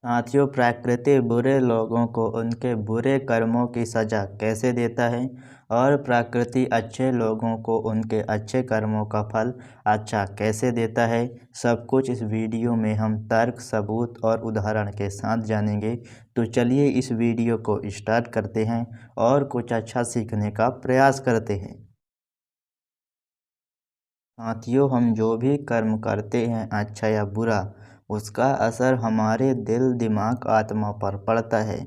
साथियों, प्रकृति बुरे लोगों को उनके बुरे कर्मों की सज़ा कैसे देता है और प्रकृति अच्छे लोगों को उनके अच्छे कर्मों का फल अच्छा कैसे देता है, सब कुछ इस वीडियो में हम तर्क, सबूत और उदाहरण के साथ जानेंगे। तो चलिए इस वीडियो को स्टार्ट करते हैं और कुछ अच्छा सीखने का प्रयास करते हैं। साथियों, हम जो भी कर्म करते हैं, अच्छा या बुरा, उसका असर हमारे दिल, दिमाग, आत्मा पर पड़ता है।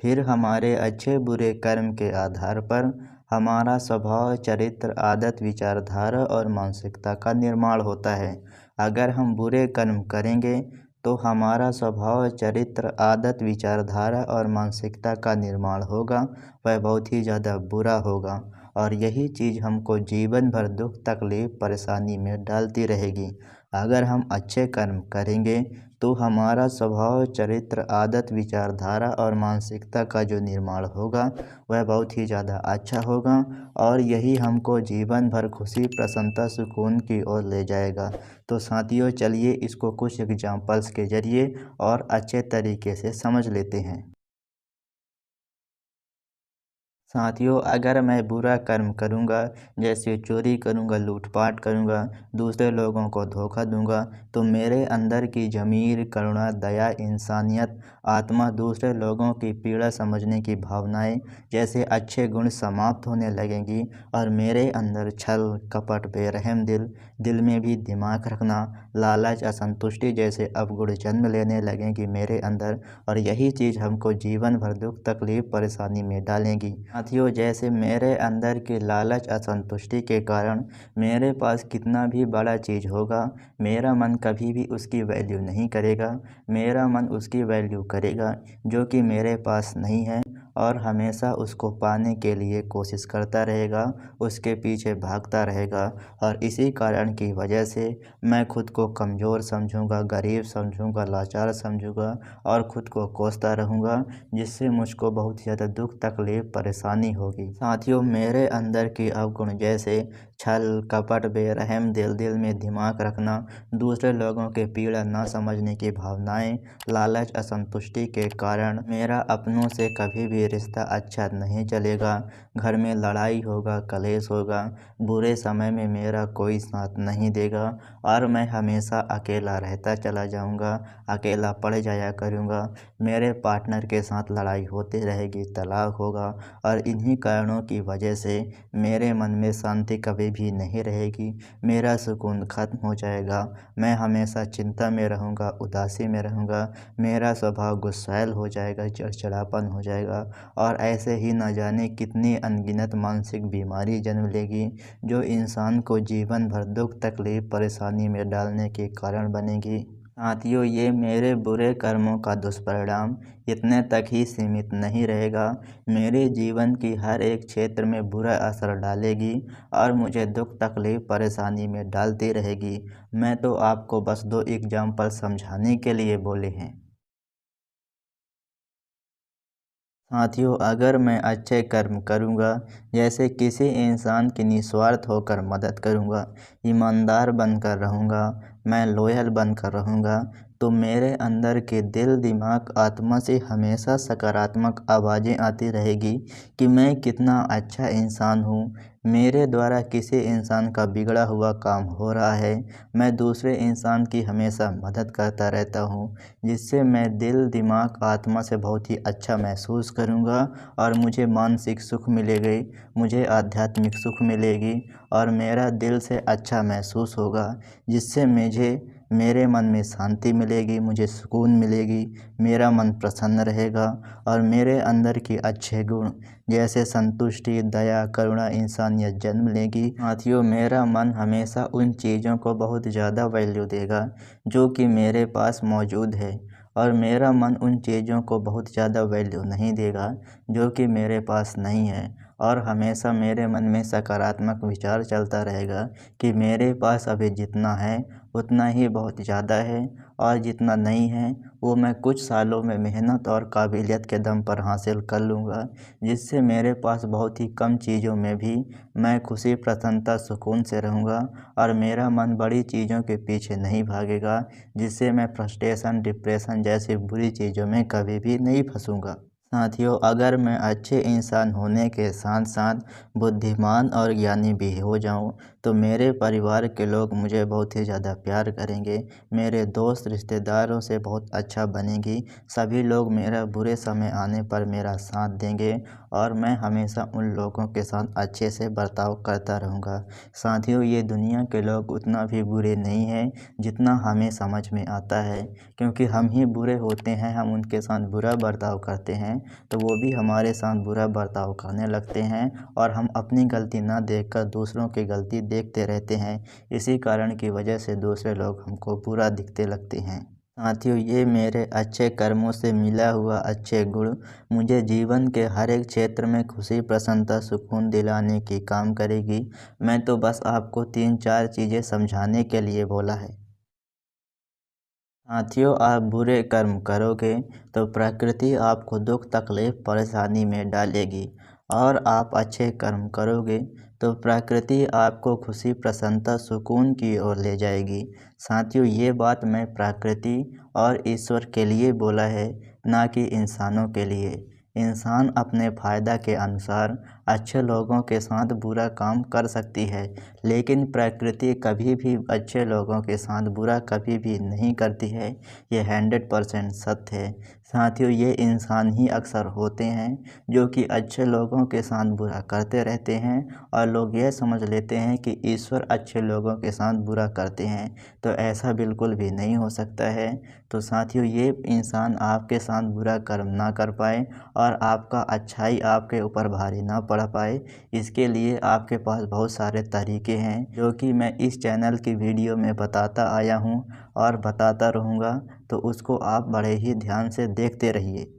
फिर हमारे अच्छे बुरे कर्म के आधार पर हमारा स्वभाव, चरित्र, आदत, विचारधारा और मानसिकता का निर्माण होता है। अगर हम बुरे कर्म करेंगे तो हमारा स्वभाव, चरित्र, आदत, विचारधारा और मानसिकता का निर्माण होगा, वह बहुत ही ज़्यादा बुरा होगा और यही चीज़ हमको जीवन भर दुख, तकलीफ़, परेशानी में डालती रहेगी। अगर हम अच्छे कर्म करेंगे तो हमारा स्वभाव, चरित्र, आदत, विचारधारा और मानसिकता का जो निर्माण होगा वह बहुत ही ज़्यादा अच्छा होगा और यही हमको जीवन भर खुशी, प्रसन्नता, सुकून की ओर ले जाएगा। तो साथियों, चलिए इसको कुछ एग्जाम्पल्स के ज़रिए और अच्छे तरीके से समझ लेते हैं। साथियों, अगर मैं बुरा कर्म करूँगा, जैसे चोरी करूँगा, लूटपाट करूँगा, दूसरे लोगों को धोखा दूँगा, तो मेरे अंदर की ज़मीर, करुणा, दया, इंसानियत, आत्मा, दूसरे लोगों की पीड़ा समझने की भावनाएं जैसे अच्छे गुण समाप्त होने लगेंगी और मेरे अंदर छल, कपट, बेरहम दिल में भी दिमाग रखना, लालच, असंतुष्टि जैसे अवगुण जन्म लेने लगेंगी मेरे अंदर और यही चीज़ हमको जीवन भर दुख, तकलीफ़, परेशानी में डालेंगी। साथियों, जैसे मेरे अंदर की लालच, असंतुष्टि के कारण मेरे पास कितना भी बड़ा चीज़ होगा, मेरा मन कभी भी उसकी वैल्यू नहीं करेगा। मेरा मन उसकी वैल्यू करेगा जो कि मेरे पास नहीं है और हमेशा उसको पाने के लिए कोशिश करता रहेगा, उसके पीछे भागता रहेगा और इसी कारण की वजह से मैं खुद को कमज़ोर समझूंगा, गरीब समझूंगा, लाचार समझूंगा और खुद को कोसता रहूँगा, जिससे मुझको बहुत ज़्यादा दुख, तकलीफ़, परेशानी होगी। साथियों, मेरे अंदर की अवगुण जैसे छल, कपट, बेरहम दिल में दिमाग रखना, दूसरे लोगों के पीड़ा ना समझने की भावनाएं, लालच, असंतुष्टि के कारण मेरा अपनों से कभी भी रिश्ता अच्छा नहीं चलेगा। घर में लड़ाई होगा, कलेश होगा, बुरे समय में मेरा कोई साथ नहीं देगा और मैं हमेशा अकेला रहता चला जाऊंगा, अकेला पड़ जाया करूंगा। मेरे पार्टनर के साथ लड़ाई होती रहेगी, तलाक होगा और इन्हीं कारणों की वजह से मेरे मन में शांति कभी भी नहीं रहेगी। मेरा सुकून खत्म हो जाएगा। मैं हमेशा चिंता में रहूँगा, उदासी में रहूँगा। मेरा स्वभाव गुस्सैल हो जाएगा, चिड़चिड़ापन हो जाएगा और ऐसे ही न जाने कितनी अनगिनत मानसिक बीमारी जन्म लेगी, जो इंसान को जीवन भर दुख, तकलीफ़, परेशानी में डालने के कारण बनेगी। साथियों, ये मेरे बुरे कर्मों का दुष्परिणाम इतने तक ही सीमित नहीं रहेगा, मेरे जीवन की हर एक क्षेत्र में बुरा असर डालेगी और मुझे दुख, तकलीफ़, परेशानी में डालती रहेगी। मैं तो आपको बस 2 एग्जाम्पल समझाने के लिए बोले हैं। साथियों, अगर मैं अच्छे कर्म करूँगा, जैसे किसी इंसान की निस्वार्थ होकर मदद करूँगा, ईमानदार बनकर रहूँगा, मैं लॉयल बनकर रहूँगा, तो मेरे अंदर के दिल, दिमाग, आत्मा से हमेशा सकारात्मक आवाज़ें आती रहेगी कि मैं कितना अच्छा इंसान हूँ। मेरे द्वारा किसी इंसान का बिगड़ा हुआ काम हो रहा है, मैं दूसरे इंसान की हमेशा मदद करता रहता हूँ, जिससे मैं दिल, दिमाग, आत्मा से बहुत ही अच्छा महसूस करूँगा और मुझे मानसिक सुख मिलेगी, मुझे आध्यात्मिक सुख मिलेगी और मेरा दिल से अच्छा महसूस होगा, जिससे मेरे मन में शांति मिलेगी, मुझे सुकून मिलेगी, मेरा मन प्रसन्न रहेगा और मेरे अंदर के अच्छे गुण जैसे संतुष्टि, दया, करुणा, इंसानियत जन्म लेगी। साथियों, मेरा मन हमेशा उन चीज़ों को बहुत ज़्यादा वैल्यू देगा जो कि मेरे पास मौजूद है और मेरा मन उन चीज़ों को बहुत ज़्यादा वैल्यू नहीं देगा जो कि मेरे पास नहीं है और हमेशा मेरे मन में सकारात्मक विचार चलता रहेगा कि मेरे पास अभी जितना है उतना ही बहुत ज़्यादा है, और जितना नहीं है वो मैं कुछ सालों में मेहनत और काबिलियत के दम पर हासिल कर लूँगा, जिससे मेरे पास बहुत ही कम चीज़ों में भी मैं खुशी, प्रसन्नता, सुकून से रहूँगा और मेरा मन बड़ी चीज़ों के पीछे नहीं भागेगा, जिससे मैं फ्रस्ट्रेशन, डिप्रेशन जैसी बुरी चीज़ों में कभी भी नहीं फंसूँगा। साथियों, अगर मैं अच्छे इंसान होने के साथ साथ बुद्धिमान और ज्ञानी भी हो जाऊं, तो मेरे परिवार के लोग मुझे बहुत ही ज़्यादा प्यार करेंगे, मेरे दोस्त रिश्तेदारों से बहुत अच्छा बनेगी, सभी लोग मेरा बुरे समय आने पर मेरा साथ देंगे और मैं हमेशा उन लोगों के साथ अच्छे से बर्ताव करता रहूँगा। साथियों, ये दुनिया के लोग उतना भी बुरे नहीं हैं जितना हमें समझ में आता है, क्योंकि हम ही बुरे होते हैं, हम उनके साथ बुरा बर्ताव करते हैं तो वो भी हमारे साथ बुरा बर्ताव करने लगते हैं और हम अपनी गलती ना देखकर दूसरों की गलती देखते रहते हैं। इसी कारण की वजह से दूसरे लोग हमको बुरा दिखते लगते हैं। साथियों, ये मेरे अच्छे कर्मों से मिला हुआ अच्छे गुण मुझे जीवन के हर एक क्षेत्र में खुशी, प्रसन्नता, सुकून दिलाने की काम करेगी। मैं तो बस आपको 3-4 चीज़ें समझाने के लिए बोला है। साथियों, आप बुरे कर्म करोगे तो प्रकृति आपको दुख, तकलीफ, परेशानी में डालेगी, और आप अच्छे कर्म करोगे तो प्रकृति आपको खुशी, प्रसन्नता, सुकून की ओर ले जाएगी। साथियों, ये बात मैं प्रकृति और ईश्वर के लिए बोला है, ना कि इंसानों के लिए। इंसान अपने फ़ायदा के अनुसार अच्छे लोगों के साथ बुरा काम कर सकती है, लेकिन प्रकृति कभी भी अच्छे लोगों के साथ बुरा कभी भी नहीं करती है। ये 100% सत्य है। साथियों, ये इंसान ही अक्सर होते हैं जो कि अच्छे लोगों के साथ बुरा करते रहते हैं और लोग यह समझ लेते हैं कि ईश्वर अच्छे लोगों के साथ बुरा करते हैं, तो ऐसा बिल्कुल भी नहीं हो सकता है। तो साथियों, ये इंसान आपके साथ बुरा कर्म ना कर पाए और आपका अच्छाई आपके ऊपर भारी ना पड़ पाए, इसके लिए आपके पास बहुत सारे तरीके हैं जो कि मैं इस चैनल की वीडियो में बताता आया हूँ और बताता रहूँगा, तो उसको आप बड़े ही ध्यान से देखते रहिए।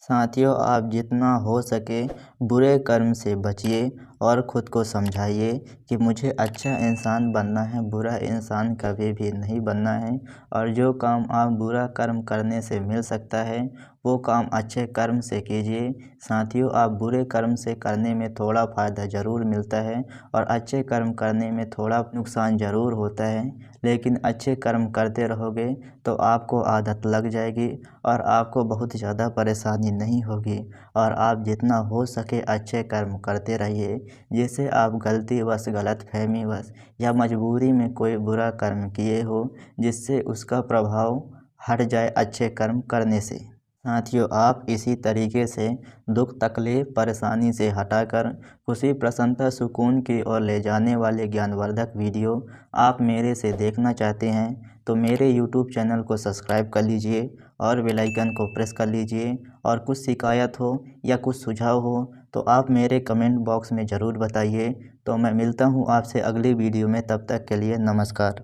साथियों, आप जितना हो सके बुरे कर्म से बचिए और ख़ुद को समझाइए कि मुझे अच्छा इंसान बनना है, बुरा इंसान कभी भी नहीं बनना है, और जो काम आप बुरा कर्म करने से मिल सकता है वो काम अच्छे कर्म से कीजिए। साथियों, आप बुरे कर्म से करने में थोड़ा फ़ायदा ज़रूर मिलता है और अच्छे कर्म करने में थोड़ा नुकसान ज़रूर होता है, लेकिन अच्छे कर्म करते रहोगे तो आपको आदत लग जाएगी और आपको बहुत ज़्यादा परेशानी नहीं होगी, और आप जितना हो सके अच्छे कर्म करते रहिए, जिससे आप गलतीवश, गलतफहमीवश या मजबूरी में कोई बुरा कर्म किए हो जिससे उसका प्रभाव हट जाए अच्छे कर्म करने से। साथियों, आप इसी तरीके से दुख, तकलीफ, परेशानी से हटाकर खुशी, प्रसन्नता, सुकून की ओर ले जाने वाले ज्ञानवर्धक वीडियो आप मेरे से देखना चाहते हैं तो मेरे YouTube चैनल को सब्सक्राइब कर लीजिए और बेल आइकन को प्रेस कर लीजिए, और कुछ शिकायत हो या कुछ सुझाव हो तो आप मेरे कमेंट बॉक्स में ज़रूर बताइए। तो मैं मिलता हूँ आपसे अगली वीडियो में, तब तक के लिए नमस्कार।